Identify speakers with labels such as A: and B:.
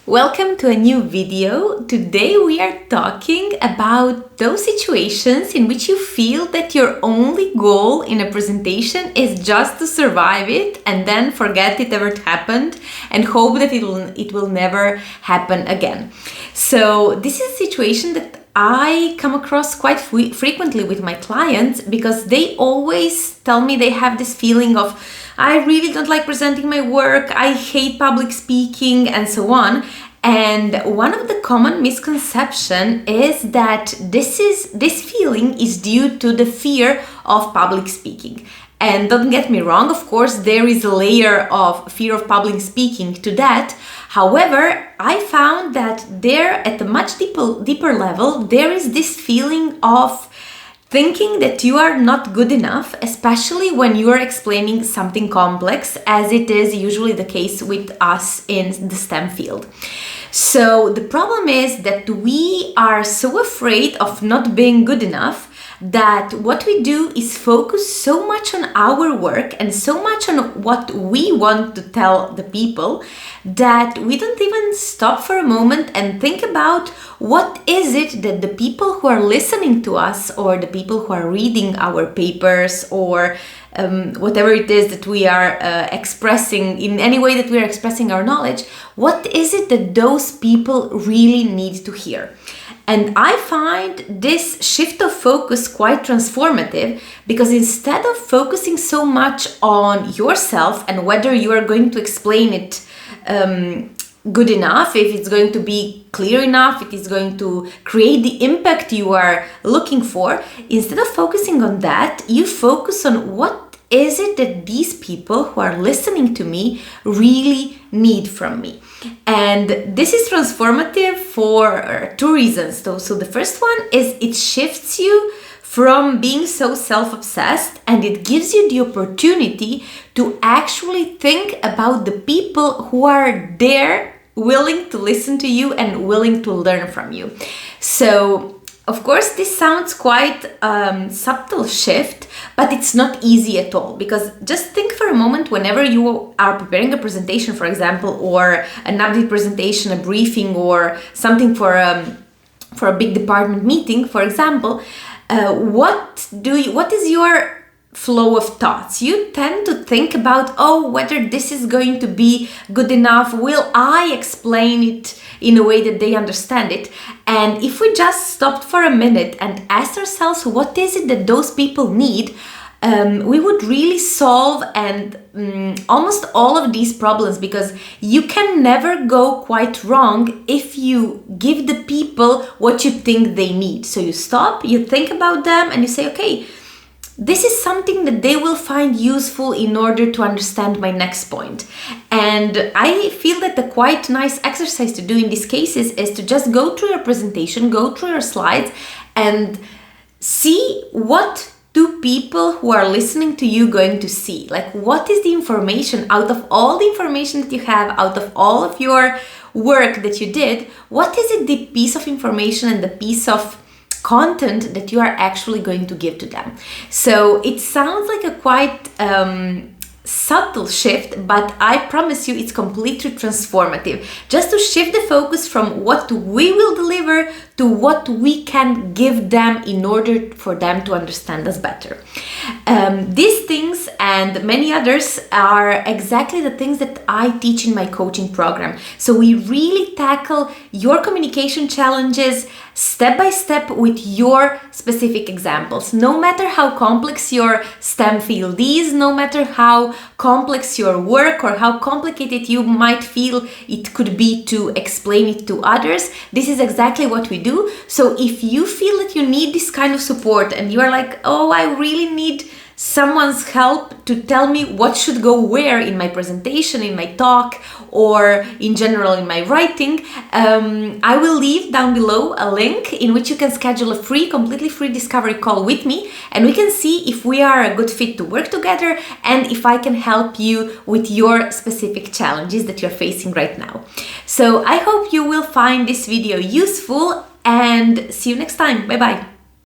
A: Welcome to a new video. Today we are talking about those situations in which you feel that your only goal in a presentation is just to survive it and then forget it ever happened and hope that it will never happen again. So this is a situation that I come across quite frequently with my clients because they always tell me they have this feeling of, I really don't like presenting my work, I hate public speaking, and so on. And one of the common misconception is that this feeling is due to the fear of public speaking. And don't get me wrong, of course, there is a layer of fear of public speaking to that. However, I found that there, at a much deeper level, there is this feeling of thinking that you are not good enough, especially when you are explaining something complex, as it is usually the case with us in the STEM field. So the problem is that we are so afraid of not being good enough that what we do is focus so much on our work and so much on what we want to tell the people that we don't even stop for a moment and think about what is it that the people who are listening to us or the people who are reading our papers or whatever it is that we are expressing, in any way that we are expressing our knowledge, what is it that those people really need to hear? And I find this shift of focus quite transformative because instead of focusing so much on yourself and whether you are going to explain it good enough, if it's going to be clear enough, if it's going to create the impact you are looking for, instead of focusing on that, you focus on what is it that these people who are listening to me really need from me. And this is transformative for two reasons. So the first one is it shifts you from being so self-obsessed and it gives you the opportunity to actually think about the people who are there willing to listen to you and willing to learn from you. So of course, this sounds quite subtle shift, but it's not easy at all, because just think for a moment whenever you are preparing a presentation, for example, or an update presentation, a briefing, or something for a big department meeting, for example, what is your flow of thoughts? You tend to think about, whether this is going to be good enough, will I explain it in a way that they understand it? And if we just stopped for a minute and asked ourselves what is it that those people need, we would really solve almost all of these problems, because you can never go quite wrong if you give the people what you think they need. So you stop, you think about them, and you say, okay, this is something that they will find useful in order to understand my next point. And I feel that the quite nice exercise to do in these cases is to just go through your presentation, go through your slides, and see what do people who are listening to you going to see. Like, what is the information out of all the information that you have, out of all of your work that you did, what is it the piece of information and the piece of content that you are actually going to give to them? So it sounds like a quite subtle shift, but I promise you it's completely transformative. Just to shift the focus from what we will deliver to what we can give them in order for them to understand us better. These things and many others are exactly the things that I teach in my coaching program. So we really tackle your communication challenges step by step with your specific examples. No matter how complex your STEM field is, no matter how complex your work or how complicated you might feel it could be to explain it to others, this is exactly what we do. So if you feel that you need this kind of support and you are like, I really need someone's help to tell me what should go where in my presentation, in my talk, or in general in my writing, I will leave down below a link in which you can schedule a completely free discovery call with me, and we can see if we are a good fit to work together and if I can help you with your specific challenges that you're facing right now. So I hope you will find this video useful, and see you next time. Bye bye.